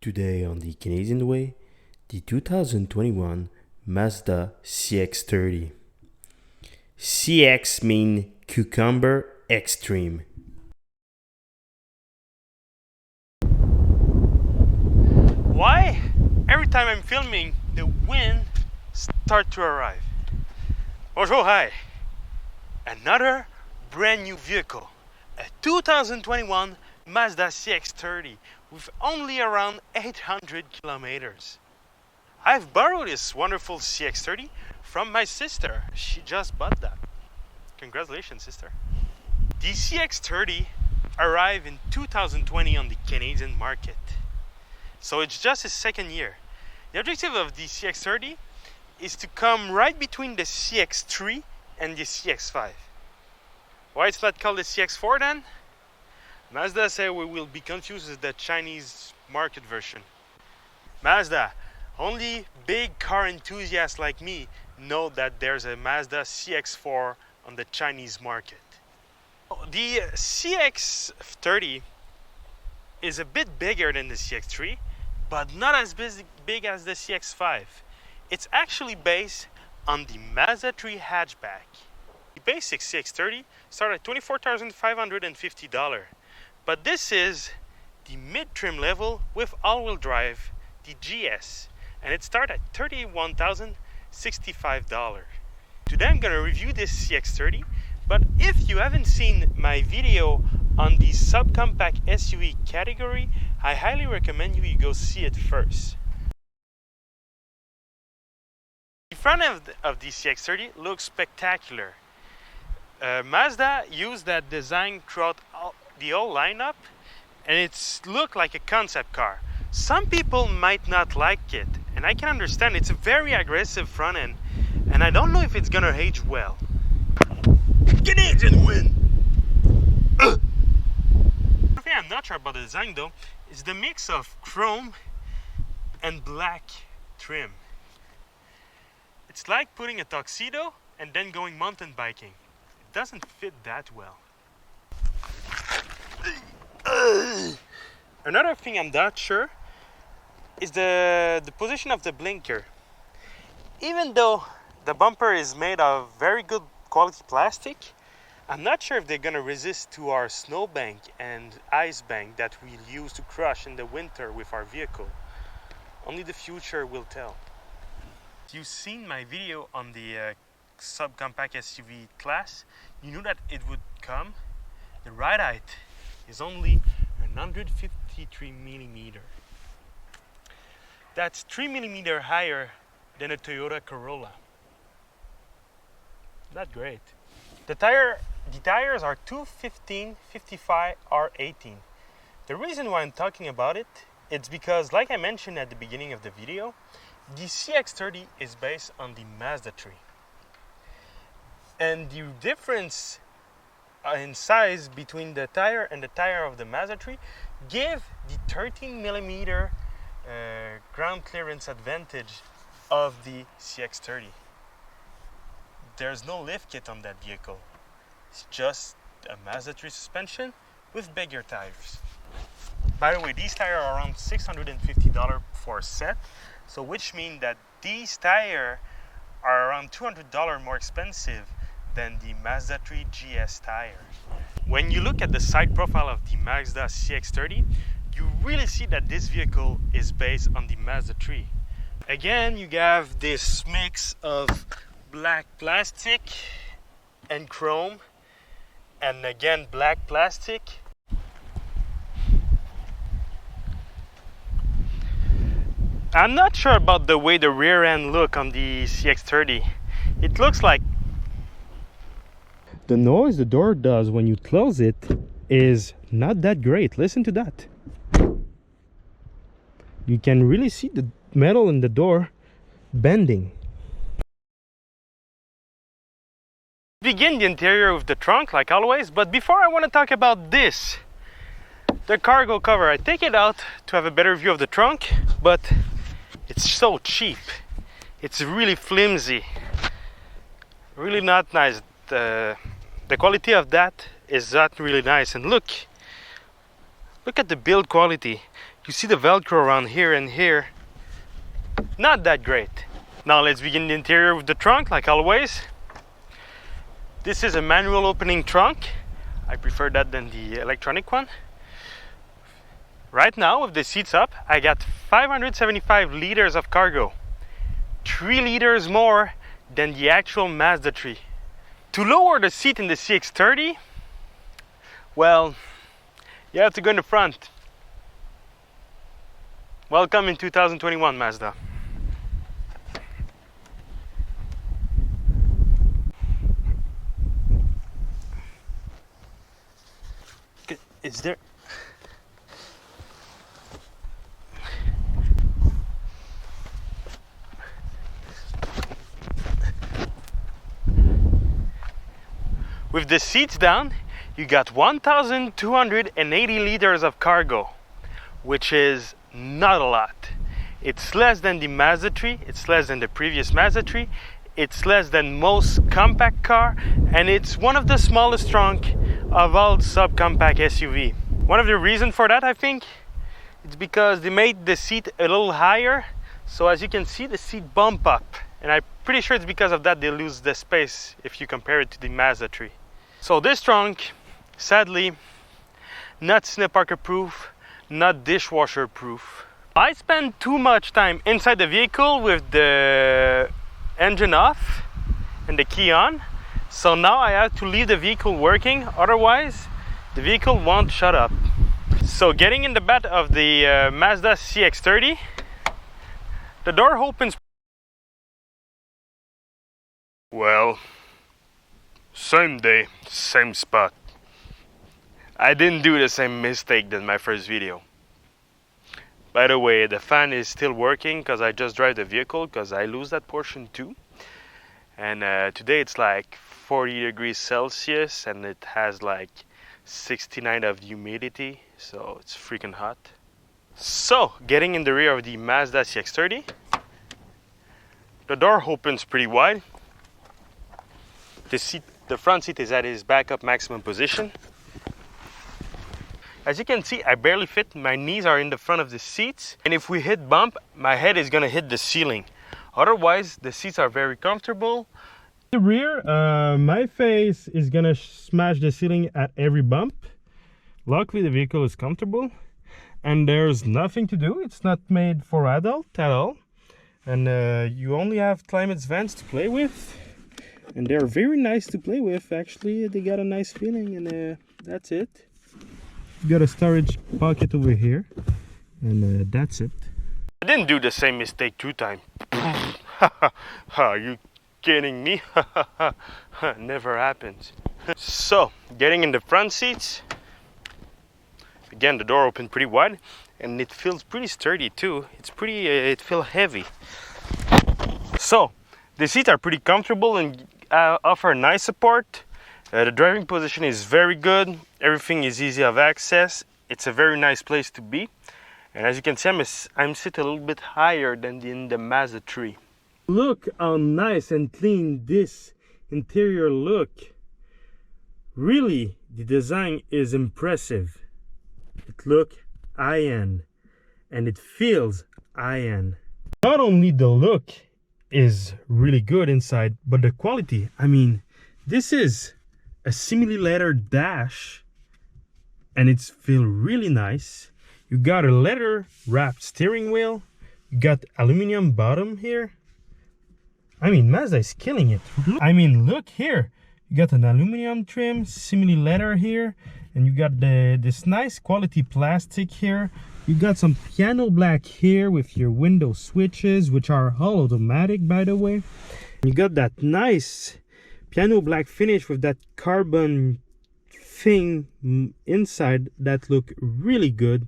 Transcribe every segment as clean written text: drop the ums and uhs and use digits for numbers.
Today on the Canadian Way, the 2021 Mazda CX30. CX mean Cucumber Extreme. Why? Every time I'm filming, the wind starts to arrive. Bonjour, hi. Another brand new vehicle, a 2021 Mazda CX30 with only around 800 kilometers. I've borrowed this wonderful CX30 from my sister. She just bought that. Congratulations, sister. The CX30 arrived in 2020 on the Canadian market. So it's just its second year. The objective of the CX30 is to come right between the CX3 and the CX5. Why it's not called the CX4 then? Mazda said we will be confused with the Chinese market version. Mazda, only big car enthusiasts like me know that there's a Mazda CX4 on the Chinese market. The CX30 is a bit bigger than the CX3, but not as big as the CX5. It's actually based on the Mazda 3 hatchback. The basic CX30 starts at $24,550, but this is the mid-trim level with all-wheel drive, the GS, and it starts at $31,065. Today I'm gonna review this CX30, but if you haven't seen my video on the subcompact SUV category, I highly recommend you go see it first. The front end of the CX30 looks spectacular. Mazda used that design throughout the whole lineup, and it's looked like a concept car. Some people might not like it, and I can understand. It's a very aggressive front end, and I don't know if it's gonna age well. Canadian win! The thing I'm not sure about the design though is the mix of chrome and black trim. It's like putting a tuxedo and then going mountain biking. It doesn't fit that well. Another thing I'm not sure is the position of the blinker. Even though the bumper is made of very good quality plastic, I'm not sure if they're gonna resist to our snowbank and ice bank that we'll use to crush in the winter with our vehicle. Only the future will tell. If you've seen my video on the subcompact SUV class, you knew that it would come. The ride height is only 153 millimeter. That's 3 millimeter higher than a Toyota Corolla. Not great. The tires are 215/55 R18. The reason why I'm talking about it, it's because, like I mentioned at the beginning of the video, the CX30 is based on the Mazda 3. And the difference in size between the tire and the tire of the Mazda 3 give the 13 millimeter ground clearance advantage of the CX30. There's no lift kit on that vehicle. It's just a Mazda 3 suspension with bigger tires. By the way, these tires are around $650 for a set, so which means that these tires are around $200 more expensive than the Mazda 3 GS tires. When you look at the side profile of the Mazda CX30, you really see that this vehicle is based on the Mazda 3. Again, you have this mix of black plastic and chrome, and again black plastic. I'm not sure about the way the rear end look on the CX30. It looks like the noise the door does when you close it is not that great. Listen to that. You can really see the metal in the door bending. Begin the interior with the trunk like always, but before I want to talk about this, the cargo cover. I take it out to have a better view of the trunk, but it's so cheap. It's really flimsy, really not nice. The quality of that is not really nice. And look at the build quality. You see the Velcro around here and here. Not that great. Now let's begin the interior with the trunk, like always. This is a manual opening trunk. I prefer that than the electronic one. Right now, with the seats up, I got 575 liters of cargo. 3 liters more than the actual Mazda 3. To lower the seat in the CX30, well, you have to go in the front. Welcome in 2021 Mazda. Is there... With the seats down, you got 1,280 liters of cargo, which is not a lot. It's less than the Mazda 3, it's less than the previous Mazda 3, it's less than most compact car, and it's one of the smallest trunk of all subcompact SUV. One of the reasons for that, I think, it's because they made the seat a little higher, so as you can see, the seat bump up, and I'm pretty sure it's because of that they lose the space if you compare it to the Mazda 3. So this trunk, sadly, not Snow Parker proof, not dishwasher proof. I spend too much time inside the vehicle with the engine off and the key on, so now I have to leave the vehicle working, otherwise the vehicle won't shut up. So getting in the bed of the Mazda CX30, the door opens. Well, same day, same spot. I didn't do the same mistake than my first video. By the way, the fan is still working because I just drive the vehicle because I lose that portion too. And today it's like 40 degrees Celsius and it has like 69 of humidity, so it's freaking hot. So, getting in the rear of the Mazda CX30, the door opens pretty wide. The front seat is at its backup maximum position. As you can see, I barely fit. My knees are in the front of the seats, and if we hit bump, my head is gonna hit the ceiling. Otherwise, the seats are very comfortable. The rear, my face is gonna smash the ceiling at every bump. Luckily, the vehicle is comfortable, and there's nothing to do. It's not made for adult at all, and you only have climate vents to play with. And they're very nice to play with, actually. They got a nice feeling, and that's it. You got a storage pocket over here, and that's it. I didn't do the same mistake 2 times. Are you kidding me? Never happens. So, getting in the front seats. Again, the door opened pretty wide, and it feels pretty sturdy too. It's pretty, it feels heavy. So, the seats are pretty comfortable and offer nice support. The driving position is very good. Everything is easy of access. It's a very nice place to be. And as you can see, I'm sit a little bit higher than in the Mazda 3. Look how nice and clean this interior look. Really, the design is impressive. It looks high-end and it feels high-end. Not only the look is really good inside, but the quality. I mean, this is a semi-leather dash and it's feel really nice. You got a leather wrapped steering wheel, you got aluminum bottom here. I mean, Mazda is killing it. I mean, look here, you got an aluminum trim, semi-leather here, and you got this nice quality plastic here. You got some piano black here with your window switches, which are all automatic, by the way. You got that nice piano black finish with that carbon thing inside that look really good.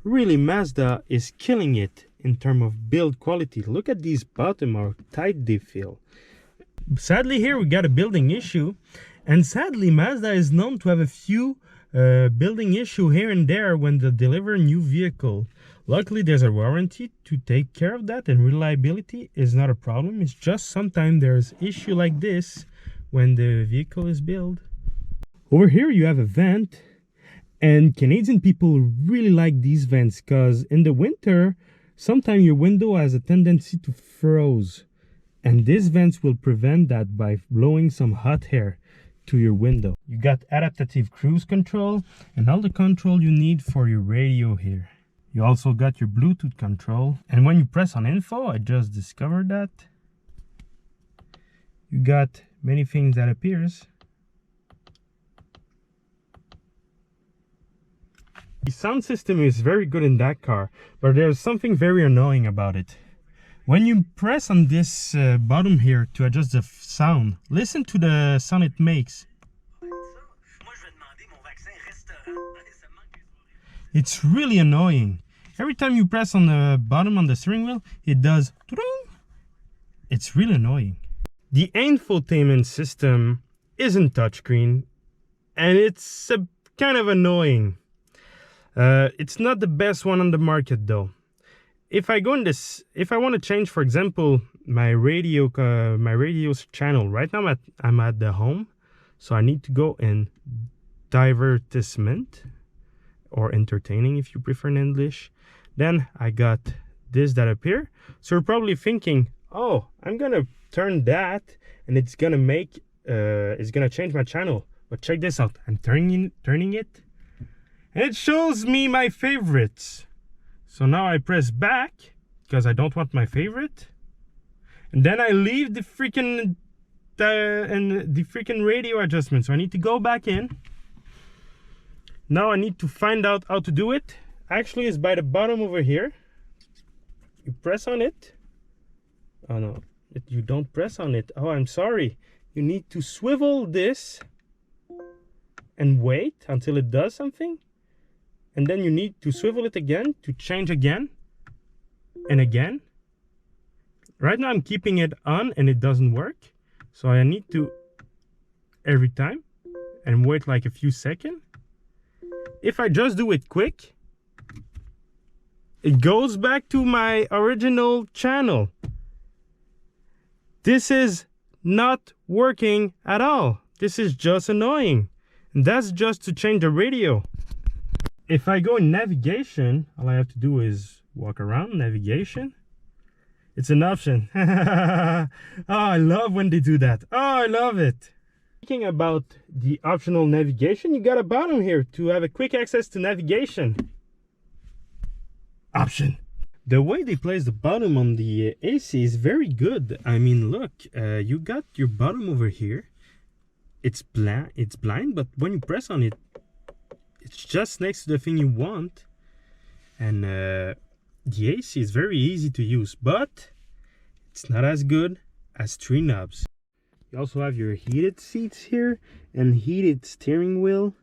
Really, Mazda is killing it in terms of build quality. Look at these bottom, how tight they feel. Sadly, here we got a building issue, and sadly Mazda is known to have a few building issue here and there when they deliver a new vehicle. Luckily, there's a warranty to take care of that, and reliability is not a problem. It's just sometimes there's issue like this when the vehicle is built. Over here you have a vent, And Canadian people really like these vents because in the winter, sometimes your window has a tendency to froze. And these vents will prevent that by blowing some hot air to your window. You got adaptive cruise control and all the control you need for your radio here. You also got your Bluetooth control. And when you press on info, I just discovered that you got many things that appears. The sound system is very good in that car, but there's something very annoying about it. When you press on this bottom here to adjust the sound, listen to the sound it makes. It's really annoying. Every time you press on the bottom on the steering wheel, it does. It's really annoying. The infotainment system isn't touchscreen, and it's kind of annoying. It's not the best one on the market though. If I want to change, for example, my radio's channel, right now I'm at the home, so I need to go in divertisement or entertaining if you prefer in English. Then I got this that appear. So you're probably thinking, oh, I'm gonna turn that and it's gonna change my channel. But check this out. I'm turning it. And it shows me my favorites. So now I press back because I don't want my favorite. And then I leave the freaking radio adjustment. So I need to go back in. Now I need to find out how to do it. Actually, it's by the bottom over here. You press on it. Oh no, you don't press on it. Oh, I'm sorry. You need to swivel this and wait until it does something. And then you need to swivel it again to change again and again. Right now I'm keeping it on and it doesn't work. So I need to every time and wait like a few seconds. If I just do it quick, it goes back to my original channel. This is not working at all. This is just annoying. And that's just to change the radio. If I go in navigation, all I have to do is walk around navigation. It's an option. Oh, I love when they do that. Oh, I love it. Speaking about the optional navigation, you got a button here to have a quick access to navigation. Option. The way they place the bottom on the AC is very good. I mean, look, you got your bottom over here. It's blind, but when you press on it, it's just next to the thing you want. And the AC is very easy to use, but it's not as good as 3 knobs. You also have your heated seats here and heated steering wheel.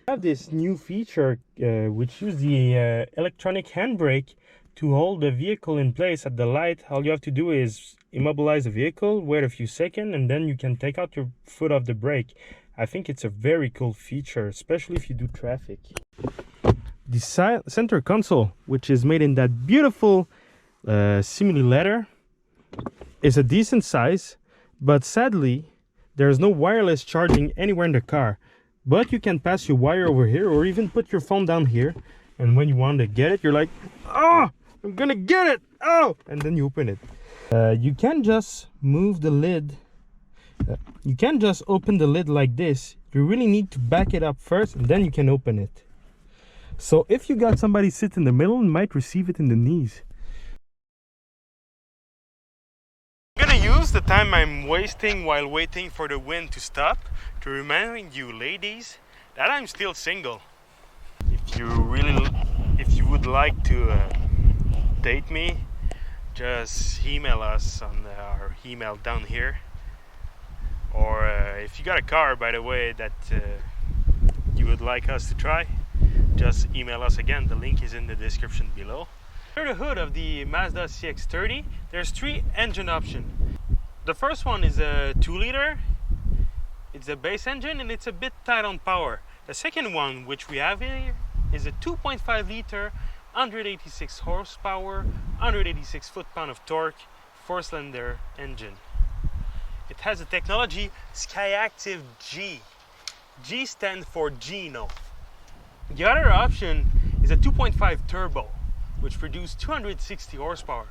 You have this new feature which uses the electronic handbrake to hold the vehicle in place at the light. All you have to do is immobilize the vehicle, wait a few seconds, and then you can take out your foot off the brake. I think it's a very cool feature, especially if you do traffic. The center console, which is made in that beautiful simili leather, is a decent size, but sadly there's no wireless charging anywhere in the car. But you can pass your wire over here or even put your phone down here, and when you want to get it, you're like, oh, I'm gonna get it, oh, and then you open it. You can just move the lid. You can't just open the lid like this. You really need to back it up first and then you can open it. So if you got somebody sit in the middle, you might receive it in the knees. I'm gonna use the time I'm wasting while waiting for the wind to stop to remind you ladies that I'm still single. If you would like to date me, just email us on our email down here. Or if you got a car, by the way, that you would like us to try, just email us again. The link is in the description below. Under the hood of the Mazda CX30, there's 3 engine options. The first one is a 2-liter. It's a base engine and it's a bit tight on power. The second one, which we have here, is a 2.5-liter, 186 horsepower, 186 foot-pound of torque, 4-cylinder engine. It has the technology SkyActiv G. G stands for Gino. The other option is a 2.5 turbo, which produces 260 horsepower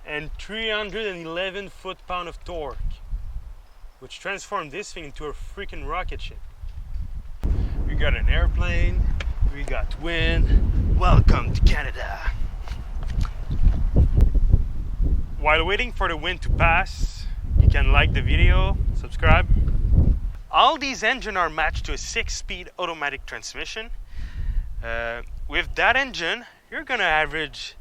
and 311 foot-pound of torque, which transformed this thing into a freaking rocket ship. We got an airplane, we got wind. Welcome to Canada. While waiting for the wind to pass, you can like the video, subscribe. All these engines are matched to a 6-speed automatic transmission. With that engine, you're gonna average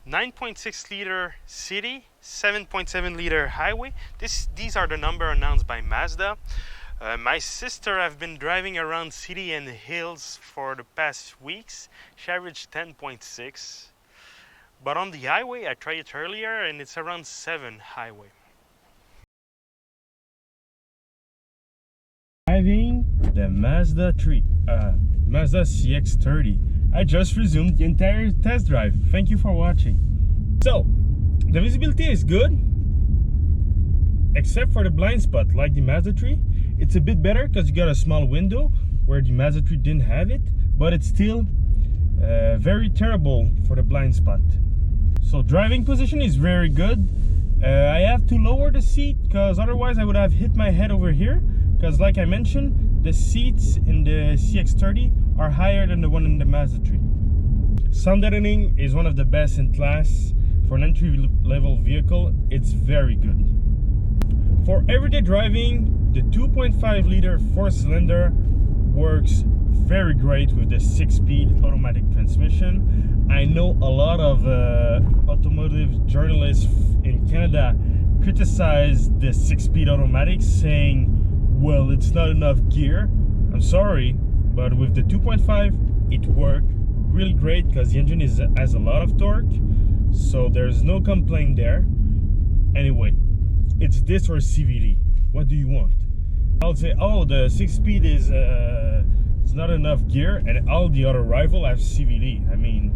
9.6 liter city, 7.7 liter highway. These are the numbers announced by Mazda. My sister have been driving around city and hills for the past weeks. She averaged 10.6. But on the highway, I tried it earlier and it's around 7 highway. Driving the Mazda CX30. I just resumed the entire test drive. Thank you for watching. So, the visibility is good, except for the blind spot, like the Mazda 3. It's a bit better because you got a small window where the Mazda 3 didn't have it, but it's still very terrible for the blind spot. So driving position is very good. I have to lower the seat because otherwise I would have hit my head over here, because like I mentioned, the seats in the CX30 are higher than the one in the Mazda 3. Sound deadening is one of the best in class. For an entry-level vehicle, it's very good. For everyday driving, the 2.5 liter 4-cylinder works very great with the 6-speed automatic transmission. I know a lot of automotive journalists in Canada criticize the 6-speed automatic, saying, well, it's not enough gear. I'm sorry, but with the 2.5 it worked really great because the engine has a lot of torque, so there's no complaint there. Anyway, it's this or CVT. What do you want? I'll say, oh, the 6-speed is it's not enough gear, and all the other rival have CVT. I mean,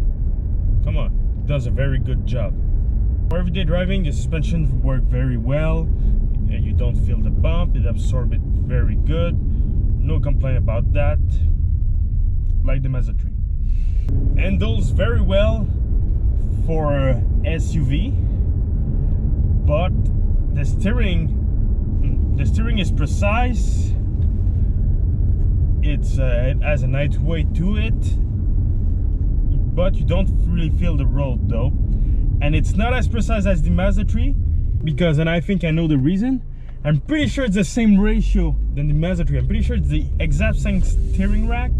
come on, it does a very good job. For everyday driving, the suspension works very well. You don't feel the bump, it absorbs it very good. No complaint about that. Like the Mazda 3. Handles very well for SUV, but the steering is precise. It has a nice weight to it, but you don't really feel the road though. And it's not as precise as the Mazda 3, because, and I think I know the reason, I'm pretty sure it's the same ratio than the Mazda 3. I'm pretty sure it's the exact same steering rack,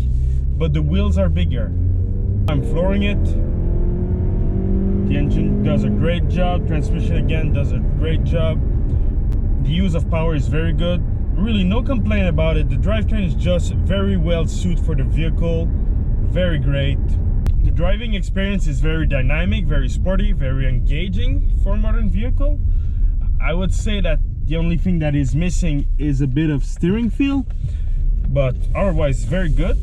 but the wheels are bigger. I'm flooring it. The engine does a great job. Transmission again does a great job. The use of power is very good. Really no complaint about it. The drivetrain is just very well suited for the vehicle. Very great. The driving experience is very dynamic, very sporty, very engaging for a modern vehicle. I would say that the only thing that is missing is a bit of steering feel, but otherwise very good.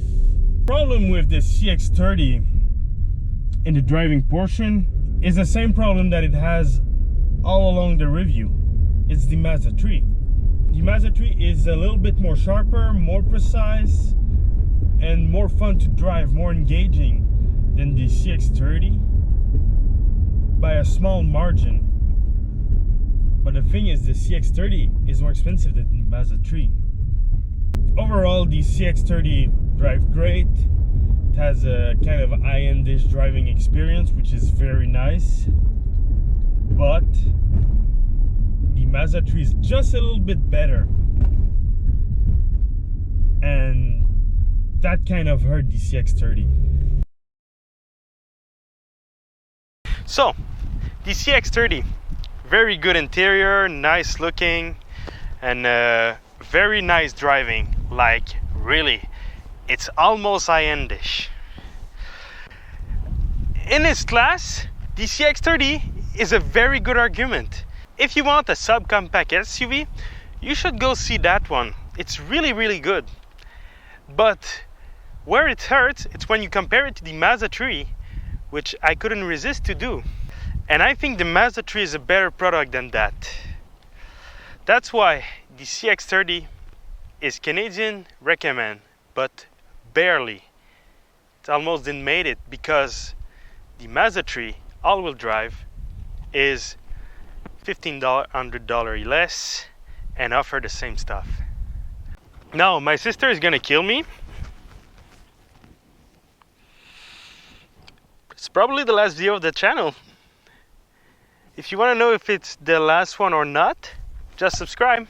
Problem with the CX30 in the driving portion is the same problem that it has all along the review. It's the Mazda 3. The Mazda 3 is a little bit more sharper, more precise, and more fun to drive, more engaging than the CX30 by a small margin. But the thing is, the CX30 is more expensive than the Mazda 3. Overall, the CX30 drives great. It has a kind of high-endish driving experience, which is very nice. But the Mazda 3 is just a little bit better. And that kind of hurt the CX30. So, the CX30, very good interior, nice looking, and very nice driving. Like, really, it's almost high-endish. In its class, the CX30 is a very good argument. If you want a subcompact SUV, you should go see that one. It's really, really good. But where it hurts, it's when you compare it to the Mazda 3, which I couldn't resist to do. And I think the Mazda 3 is a better product than that. That's why the CX30 is Canadian recommend, but barely. It almost didn't made it because the Mazda 3 all-wheel drive is $1,500 less and offer the same stuff. Now my sister is gonna kill me. It's probably the last video of the channel. If you want to know if it's the last one or not, just subscribe.